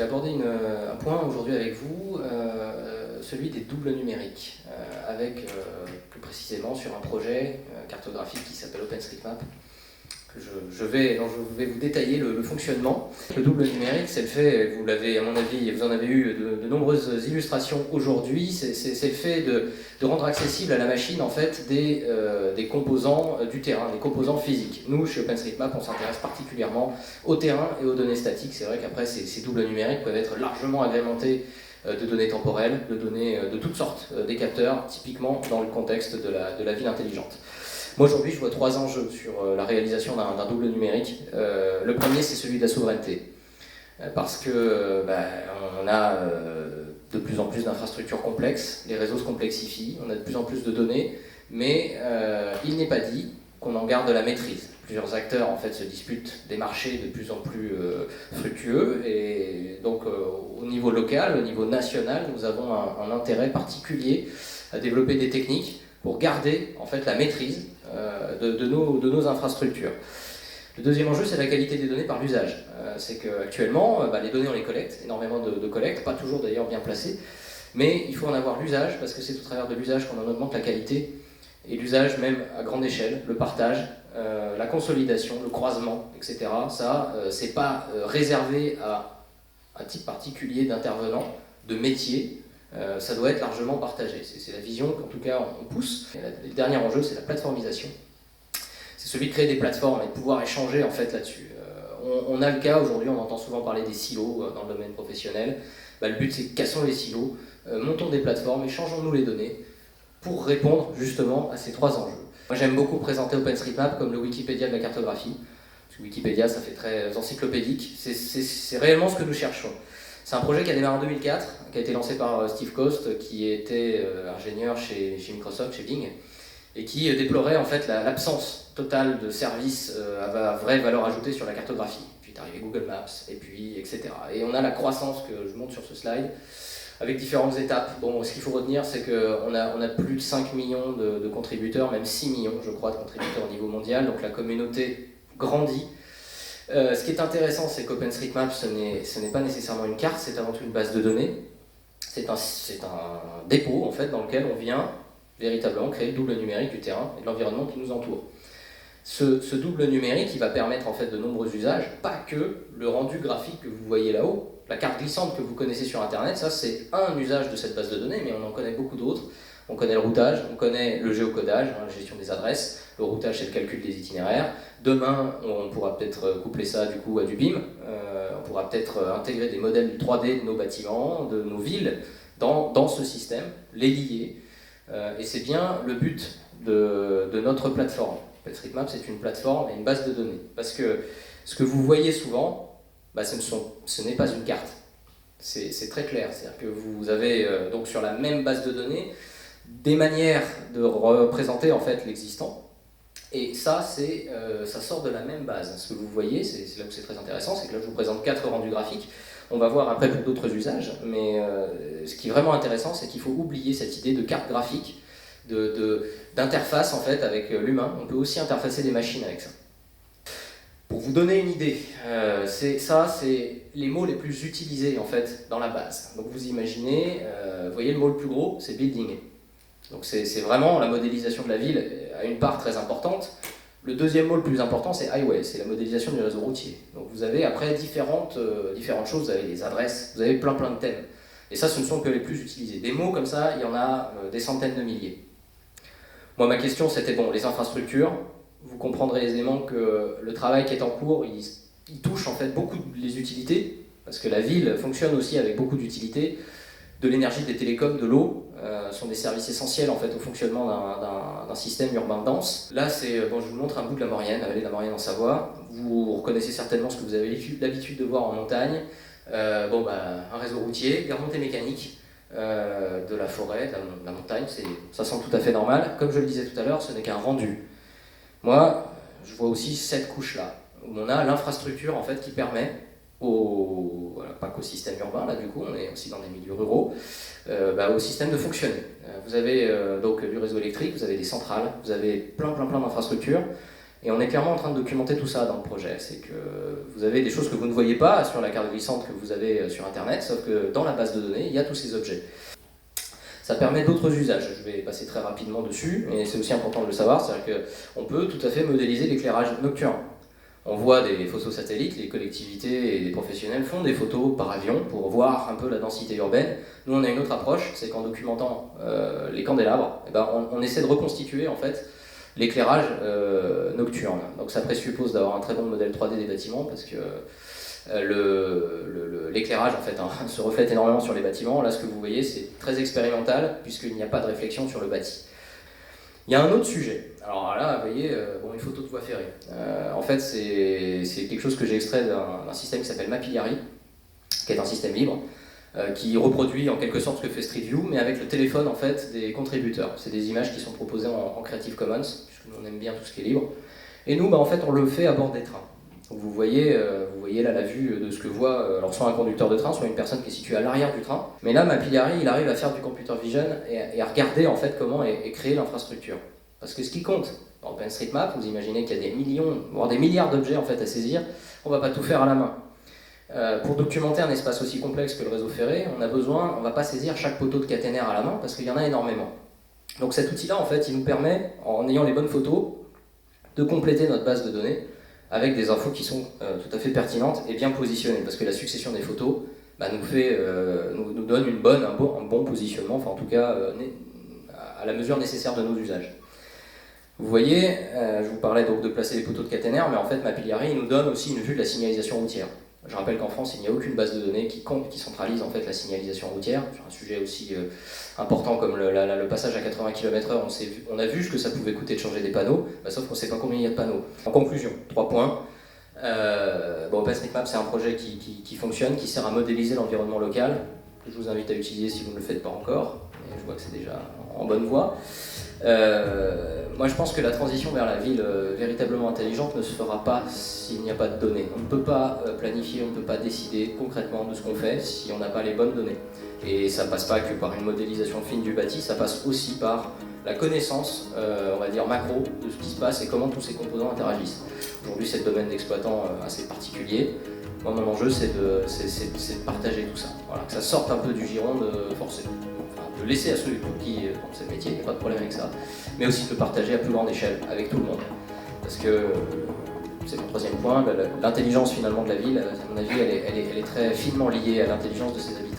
vais aborder un point aujourd'hui avec vous, celui des doubles numériques, avec plus précisément sur un projet cartographique qui s'appelle OpenStreetMap, dont je vais vous détailler le fonctionnement. Le double numérique, c'est le fait, vous l'avez à mon avis, vous en avez eu de nombreuses illustrations aujourd'hui, c'est le fait de rendre accessible à la machine en fait des composants du terrain, des composants physiques. Nous, chez OpenStreetMap, on s'intéresse particulièrement au terrain et aux données statiques. C'est vrai qu'après, ces doubles numériques peuvent être largement agrémentés de données temporelles, de données de toutes sortes, des capteurs, typiquement dans le contexte de la ville intelligente. Moi aujourd'hui je vois trois enjeux sur la réalisation d'un double numérique. Le premier c'est celui de la souveraineté, parce que on a de plus en plus d'infrastructures complexes, les réseaux se complexifient, on a de plus en plus de données, mais il n'est pas dit qu'on en garde la maîtrise. Plusieurs acteurs en fait se disputent des marchés de plus en plus fructueux, et donc au niveau local, au niveau national, nous avons un intérêt particulier à développer des techniques pour garder en fait la maîtrise de nos infrastructures. Le deuxième enjeu, c'est la qualité des données par l'usage. C'est qu'actuellement, les données, on les collecte, énormément de collectes, pas toujours d'ailleurs bien placées, mais il faut en avoir l'usage, parce que c'est au travers de l'usage qu'on en augmente la qualité, et l'usage même à grande échelle, le partage, la consolidation, le croisement, etc. Ça, c'est pas réservé à un type particulier d'intervenants, de métiers. Ça doit être largement partagé. C'est la vision qu'en tout cas on pousse. Et le dernier enjeu, c'est la plateformisation. C'est celui de créer des plateformes et de pouvoir échanger en fait là-dessus. On a le cas aujourd'hui, on entend souvent parler des silos dans le domaine professionnel. Le but c'est cassons les silos, montons des plateformes, échangeons-nous les données pour répondre justement à ces trois enjeux. Moi j'aime beaucoup présenter OpenStreetMap comme le Wikipédia de la cartographie. Parce que Wikipédia ça fait très encyclopédique, c'est réellement ce que nous cherchons. C'est un projet qui a démarré en 2004, qui a été lancé par Steve Coast, qui était ingénieur chez Microsoft, chez Bing, et qui déplorait en fait l'absence totale de services à vraie valeur ajoutée sur la cartographie. Puis est arrivé Google Maps, et puis etc. Et on a la croissance que je montre sur ce slide, avec différentes étapes. Bon, ce qu'il faut retenir, c'est qu'on a plus de 5 millions de contributeurs, même 6 millions, je crois, de contributeurs au niveau mondial, donc la communauté grandit. Ce qui est intéressant, c'est qu'OpenStreetMap, ce n'est pas nécessairement une carte, c'est avant tout une base de données. C'est un dépôt, en fait, dans lequel on vient véritablement créer le double numérique du terrain et de l'environnement qui nous entoure. Ce double numérique, il va permettre en fait de nombreux usages, pas que le rendu graphique que vous voyez là-haut, la carte glissante que vous connaissez sur Internet, ça c'est un usage de cette base de données, mais on en connaît beaucoup d'autres. On connaît le routage, on connaît le géocodage, la gestion des adresses, le routage c'est le calcul des itinéraires. Demain, on pourra peut-être coupler ça du coup à du BIM, on pourra peut-être intégrer des modèles 3D de nos bâtiments, de nos villes, dans ce système, les lier. Et c'est bien le but de notre plateforme. OpenStreetMap, c'est une plateforme et une base de données. Parce que ce que vous voyez souvent, ce n'est pas une carte. C'est très clair. C'est-à-dire que vous avez donc sur la même base de données des manières de représenter en fait l'existant. Et ça, ça sort de la même base. Ce que vous voyez, c'est là où c'est très intéressant, c'est que là je vous présente 4 rendus graphiques. On va voir après pour d'autres usages, mais ce qui est vraiment intéressant, c'est qu'il faut oublier cette idée de carte graphique, d'interface en fait avec l'humain. On peut aussi interfacer des machines avec ça. Pour vous donner une idée, c'est les mots les plus utilisés en fait dans la base. Donc vous imaginez, vous voyez le mot le plus gros, c'est building. Donc c'est vraiment la modélisation de la ville à une part très importante. Le deuxième mot le plus important, c'est highway, c'est la modélisation du réseau routier. Donc vous avez après différentes choses, vous avez les adresses, vous avez plein de thèmes. Et ça, ce ne sont que les plus utilisés. Des mots comme ça, il y en a des centaines de milliers. Moi, ma question, c'était les infrastructures. Vous comprendrez aisément que le travail qui est en cours, il touche en fait beaucoup les utilités, parce que la ville fonctionne aussi avec beaucoup d'utilités. De l'énergie, des télécoms, de l'eau, sont des services essentiels en fait, au fonctionnement d'un système urbain dense. Là, je vous montre un bout de la Maurienne, la vallée de la Maurienne en Savoie. Vous reconnaissez certainement ce que vous avez l'habitude de voir en montagne. Un réseau routier, des remontées mécaniques, de la forêt, de la montagne, ça semble tout à fait normal. Comme je le disais tout à l'heure, ce n'est qu'un rendu. Moi, je vois aussi cette couche-là, où on a l'infrastructure en fait, qui permet pas qu'au système urbain, là du coup, on est aussi dans des milieux ruraux, au système de fonctionner. Vous avez donc du réseau électrique, vous avez des centrales, vous avez plein d'infrastructures, Et on est clairement en train de documenter tout ça dans le projet. C'est que vous avez des choses que vous ne voyez pas sur la carte glissante que vous avez sur Internet, sauf que dans la base de données, il y a tous ces objets. Ça permet d'autres usages, je vais passer très rapidement dessus, mais c'est aussi important de le savoir, c'est-à-dire qu'on peut tout à fait modéliser l'éclairage nocturne. On voit des photos satellites, les collectivités et les professionnels font des photos par avion pour voir un peu la densité urbaine. Nous on a une autre approche, c'est qu'en documentant les candélabres, on essaie de reconstituer en fait l'éclairage nocturne. Donc ça présuppose d'avoir un très bon modèle 3D des bâtiments parce que l'éclairage en fait se reflète énormément sur les bâtiments. Là ce que vous voyez c'est très expérimental puisqu'il n'y a pas de réflexion sur le bâti. Il y a un autre sujet. Alors là, vous voyez, une photo de voie ferrée. En fait, c'est quelque chose que j'ai extrait d'un système qui s'appelle Mapillary, qui est un système libre, qui reproduit en quelque sorte ce que fait Street View, mais avec le téléphone en fait des contributeurs. C'est des images qui sont proposées en Creative Commons, puisque nous on aime bien tout ce qui est libre. Et nous, en fait, on le fait à bord des trains. Donc vous voyez là la vue de ce que voit alors soit un conducteur de train, soit une personne qui est située à l'arrière du train. Mais là, Mapillary, il arrive à faire du computer vision et à regarder en fait comment est créée l'infrastructure. Parce que ce qui compte dans OpenStreetMap, vous imaginez qu'il y a des millions, voire des milliards d'objets en fait à saisir, on ne va pas tout faire à la main. Pour documenter un espace aussi complexe que le réseau ferré, on ne va pas saisir chaque poteau de caténaire à la main parce qu'il y en a énormément. Donc cet outil-là, en fait, il nous permet, en ayant les bonnes photos, de compléter notre base de données avec des infos qui sont tout à fait pertinentes et bien positionnées, parce que la succession des photos nous donne un bon positionnement, enfin en tout cas à la mesure nécessaire de nos usages. Vous voyez, je vous parlais donc de placer les poteaux de caténaire, mais en fait Mapillary nous donne aussi une vue de la signalisation routière. Je rappelle qu'en France, il n'y a aucune base de données qui centralise en fait la signalisation routière, sur un sujet aussi important comme le passage à 80 km/h. On a vu ce que ça pouvait coûter de changer des panneaux, sauf qu'on ne sait pas combien il y a de panneaux. En conclusion, 3 points. OpenStreetMap, c'est un projet qui fonctionne, qui sert à modéliser l'environnement local, que je vous invite à utiliser si vous ne le faites pas encore. Et je vois que c'est déjà en bonne voie. Moi je pense que la transition vers la ville véritablement intelligente ne se fera pas s'il n'y a pas de données. On ne peut pas planifier, on ne peut pas décider concrètement de ce qu'on fait si on n'a pas les bonnes données. Et ça passe pas que par une modélisation fine du bâti, ça passe aussi par la connaissance, on va dire macro, de ce qui se passe et comment tous ces composants interagissent. Aujourd'hui c'est le domaine d'exploitant assez particulier. Moi mon enjeu c'est de partager tout ça, voilà, que ça sorte un peu du giron de forcer. De laisser à ceux qui font ce métier, il n'y a pas de problème avec ça, mais aussi de le partager à plus grande échelle, avec tout le monde. Parce que, c'est mon troisième point, l'intelligence finalement de la ville, à mon avis, elle est très finement liée à l'intelligence de ses habitants.